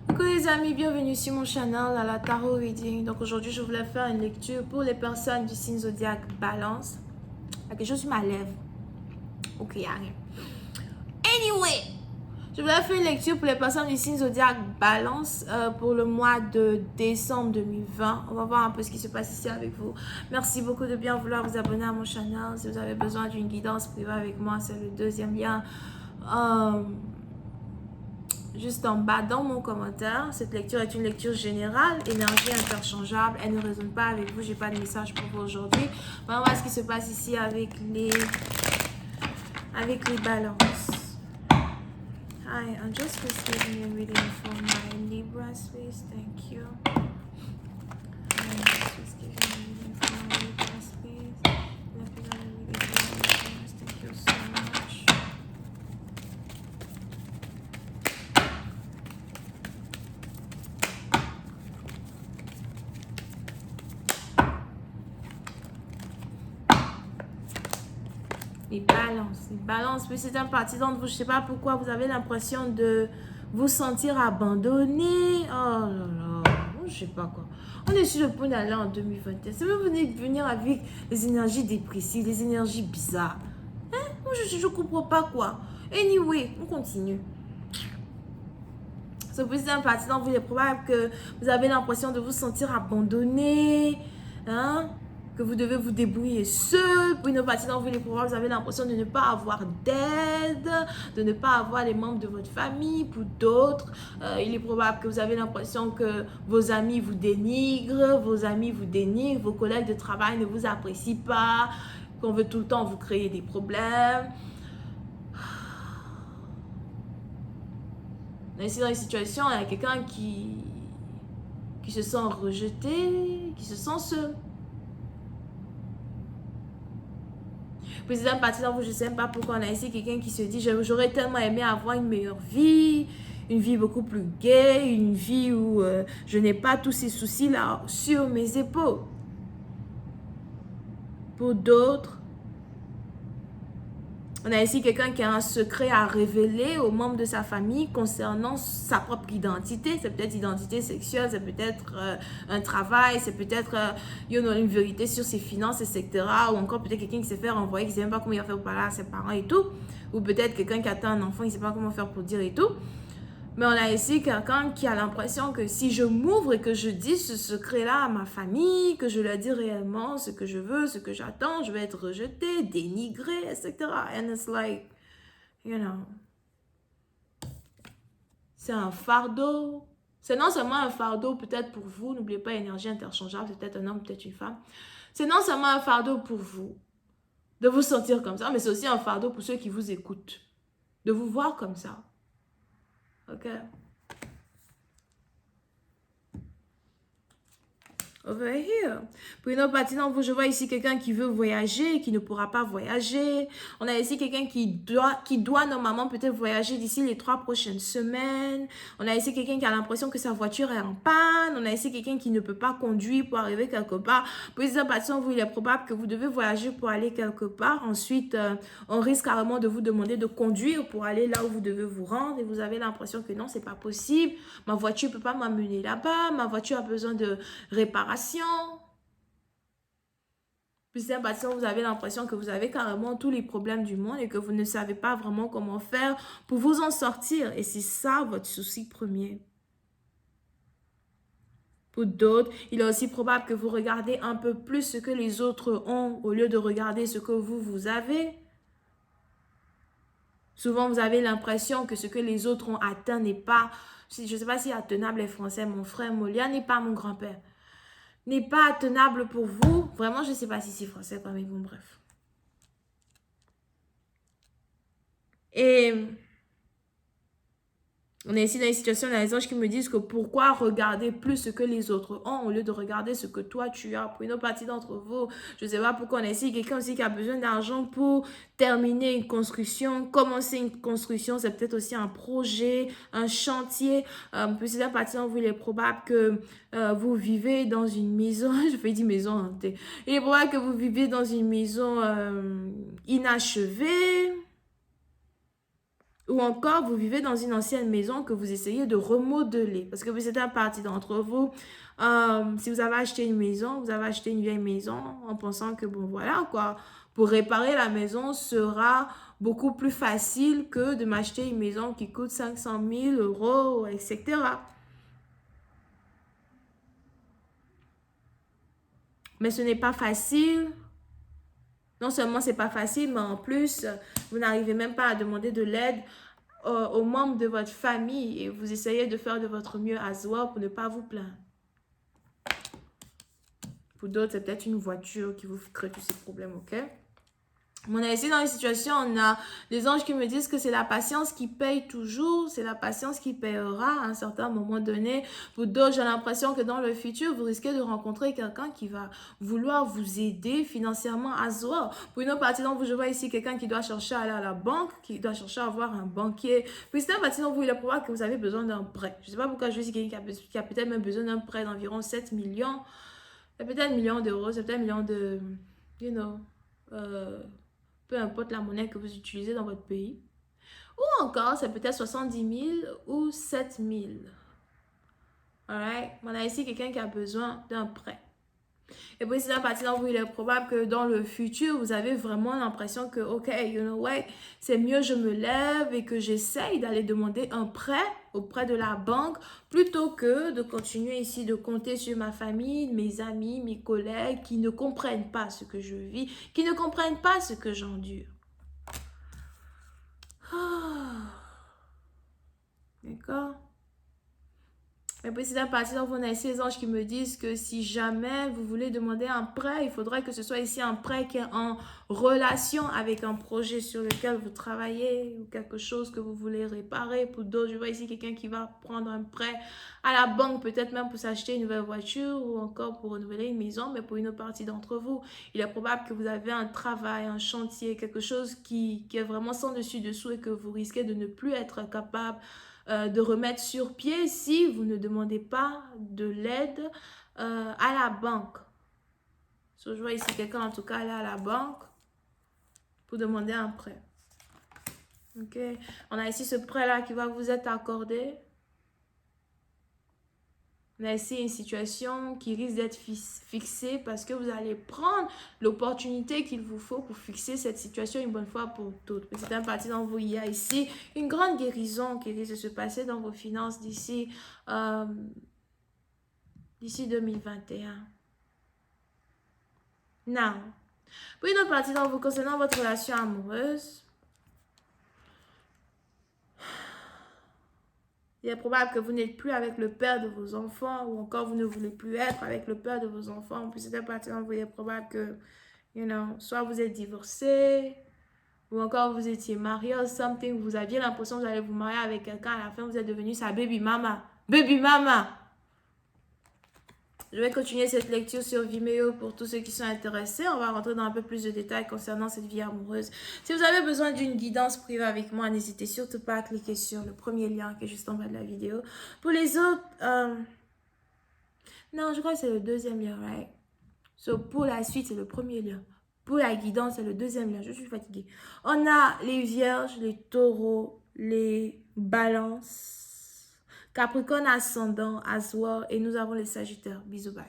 Coucou les amis, bienvenue sur mon channel à la Tarot Reading. Donc aujourd'hui, je voulais faire une lecture pour les personnes du signe zodiaque Balance. Il y a quelque chose sur ma lèvre. Ok, il y a rien. Anyway, je voulais faire une lecture pour les personnes du signe zodiaque Balance pour le mois de décembre 2020. On va voir un peu ce qui se passe ici avec vous. Merci beaucoup de bien vouloir vous abonner à mon channel. Si vous avez besoin d'une guidance privée avec moi, c'est le deuxième lien. Juste en bas dans mon commentaire. Cette lecture est une lecture générale, énergie interchangeable. Elle ne résonne pas avec vous. J'ai pas de message pour vous aujourd'hui. On va voir ce qui se passe ici avec les balances. Hi, I'm just receiving a reading for my Libras, please. Thank you. I'm just giving a reading for my Libras, please. Thank you so much. Les balances, puis c'est un parti d'entre vous, je sais pas pourquoi vous avez l'impression de vous sentir abandonné. Oh là là, je sais pas quoi. On est sur le point d'aller en 2021. Si vous venez de venir avec des énergies dépressives, des énergies bizarres. Hein? Moi, je comprends pas quoi. Anyway, on continue. C'est un parti d'entre vous, il est probable que vous avez l'impression de vous sentir abandonné. Hein? Que vous devez vous débrouiller seul. Pour une partie d'entre vous, les probable, vous avez l'impression de ne pas avoir d'aide, de ne pas avoir les membres de votre famille. Pour d'autres, il est probable que vous avez l'impression que vos amis vous dénigrent, vos collègues de travail ne vous apprécient pas, qu'on veut tout le temps vous créer des problèmes. Ici, dans une situation, il y a quelqu'un qui se sent rejeté, qui se sent seul. Président parti dans vous, je ne sais même pas pourquoi on a ici quelqu'un qui se dit j'aurais tellement aimé avoir une meilleure vie, une vie beaucoup plus gaie, une vie où je n'ai pas tous ces soucis là sur mes épaules. Pour d'autres, on a ici quelqu'un qui a un secret à révéler aux membres de sa famille concernant sa propre identité. C'est peut-être identité sexuelle, c'est peut-être un travail, c'est peut-être une vérité sur ses finances, etc. Ou encore peut-être quelqu'un qui s'est fait renvoyer, qui ne sait même pas comment il va faire pour parler à ses parents et tout. Ou peut-être quelqu'un qui attend un enfant, il ne sait pas comment faire pour dire et tout. Mais on a ici quelqu'un qui a l'impression que si je m'ouvre et que je dis ce secret-là à ma famille, que je leur dis réellement ce que je veux, ce que j'attends, je vais être rejetée, dénigrée, etc. And it's like, you know, c'est un fardeau. C'est non seulement un fardeau peut-être pour vous, n'oubliez pas énergie interchangeable, c'est peut-être un homme, peut-être une femme. C'est non seulement un fardeau pour vous de vous sentir comme ça, mais c'est aussi un fardeau pour ceux qui vous écoutent, de vous voir comme ça. Ok? Over here. Pour une autre partie d'entre vous, je vois ici quelqu'un qui veut voyager, qui ne pourra pas voyager. On a ici quelqu'un qui doit normalement peut-être voyager d'ici les 3 prochaines semaines. On a ici quelqu'un qui a l'impression que sa voiture est en panne. On a ici quelqu'un qui ne peut pas conduire pour arriver quelque part. Pour une autre partie d'entre vous, il est probable que vous devez voyager pour aller quelque part. Ensuite, on risque carrément de vous demander de conduire pour aller là où vous devez vous rendre. Et vous avez l'impression que non, c'est pas possible. Ma voiture ne peut pas m'amener là-bas. Ma voiture a besoin de réparation. Plus d'un patient, vous avez l'impression que vous avez carrément tous les problèmes du monde et que vous ne savez pas vraiment comment faire pour vous en sortir. Et c'est ça votre souci premier. Pour d'autres, il est aussi probable que vous regardez un peu plus ce que les autres ont au lieu de regarder ce que vous avez. Souvent, vous avez l'impression que ce que les autres ont atteint n'est pas, je ne sais pas si attenable est français, mon frère Molia n'est pas mon grand-père. N'est pas tenable pour vous. Vraiment, je ne sais pas si c'est français, mais bon, bref. Et on est ici dans une situation, il y a des anges qui me disent que pourquoi regarder plus ce que les autres ont au lieu de regarder ce que toi tu as. Pour une autre partie d'entre vous, je ne sais pas pourquoi on est ici. Quelqu'un aussi qui a besoin d'argent pour terminer une construction, commencer une construction, c'est peut-être aussi un projet, un chantier. Pour une autre partie d'entre vous, il est probable que vous vivez dans une maison, je vais dire maison hantée. Il est probable que vous vivez dans une maison inachevée. Ou encore, vous vivez dans une ancienne maison que vous essayez de remodeler. Parce que vous êtes un parti d'entre vous. Si vous avez acheté une maison, vous avez acheté une vieille maison en pensant que, bon, voilà, quoi. Pour réparer la maison sera beaucoup plus facile que de m'acheter une maison qui coûte 500 000 euros, etc. Mais ce n'est pas facile. Non seulement c'est pas facile, mais en plus, vous n'arrivez même pas à demander de l'aide aux membres de votre famille et vous essayez de faire de votre mieux à soi pour ne pas vous plaindre. Pour d'autres, c'est peut-être une voiture qui vous crée tous ces problèmes, ok? On a ici dans les situations, on a les anges qui me disent que c'est la patience qui paye toujours, c'est la patience qui payera à un certain moment donné. Pour d'autres, j'ai l'impression que dans le futur, vous risquez de rencontrer quelqu'un qui va vouloir vous aider financièrement à soi. Pour une autre partie d'entre vous, je vois ici quelqu'un qui doit chercher à aller à la banque, qui doit chercher à avoir un banquier. Puis c'est une partie d'entre vous, il est probable que vous avez besoin d'un prêt. Je ne sais pas pourquoi je dis quelqu'un qui a peut-être même besoin d'un prêt d'environ 7 millions. C'est peut-être 1 million d'euros, c'est peut-être 1 million de, peu importe la monnaie que vous utilisez dans votre pays. Ou encore, c'est peut-être 70 000 ou 7 000. Alright? On a ici quelqu'un qui a besoin d'un prêt. Et puis, c'est à partir où il est probable que dans le futur, vous avez vraiment l'impression que, ok, you know what, c'est mieux je me lève et que j'essaye d'aller demander un prêt auprès de la banque plutôt que de continuer ici de compter sur ma famille, mes amis, mes collègues qui ne comprennent pas ce que je vis, qui ne comprennent pas ce que j'endure. D'accord? Mais puis c'est à partir dont on a ces anges qui me disent que si jamais vous voulez demander un prêt, il faudrait que ce soit ici un prêt qui est en relation avec un projet sur lequel vous travaillez ou quelque chose que vous voulez réparer. Pour d'autres, je vois ici quelqu'un qui va prendre un prêt à la banque, peut-être même pour s'acheter une nouvelle voiture ou encore pour renouveler une maison. Mais pour une autre partie d'entre vous, il est probable que vous avez un travail, un chantier, quelque chose qui est vraiment sans dessus-dessous et que vous risquez de ne plus être capable de remettre sur pied si vous ne demandez pas de l'aide à la banque. So, je vois ici quelqu'un en tout cas là à la banque pour demander un prêt. Ok, on a ici ce prêt là qui va vous être accordé. On a ici une situation qui risque d'être fixée parce que vous allez prendre l'opportunité qu'il vous faut pour fixer cette situation une bonne fois pour toutes. C'est un parti dans vous, il y a ici une grande guérison qui risque de se passer dans vos finances d'ici 2021. Now, pour une autre partie dans vous concernant votre relation amoureuse, il est probable que vous n'êtes plus avec le père de vos enfants ou encore vous ne voulez plus être avec le père de vos enfants. Puis c'est un parti dans vous, il est probable que, soit vous êtes divorcé ou encore vous étiez marié ou something, vous aviez l'impression que vous allez vous marier avec quelqu'un, à la fin vous êtes devenu sa baby mama. Baby mama! Je vais continuer cette lecture sur Vimeo pour tous ceux qui sont intéressés. On va rentrer dans un peu plus de détails concernant cette vie amoureuse. Si vous avez besoin d'une guidance privée avec moi, n'hésitez surtout pas à cliquer sur le premier lien qui est juste en bas de la vidéo. Pour les autres, non, je crois que c'est le deuxième lien, right? So, pour la suite, c'est le premier lien. Pour la guidance, c'est le deuxième lien. Je suis fatiguée. On a les vierges, les taureaux, les balances, Capricorne ascendant, Aswar et nous avons les sagittaires. Bisous, bye.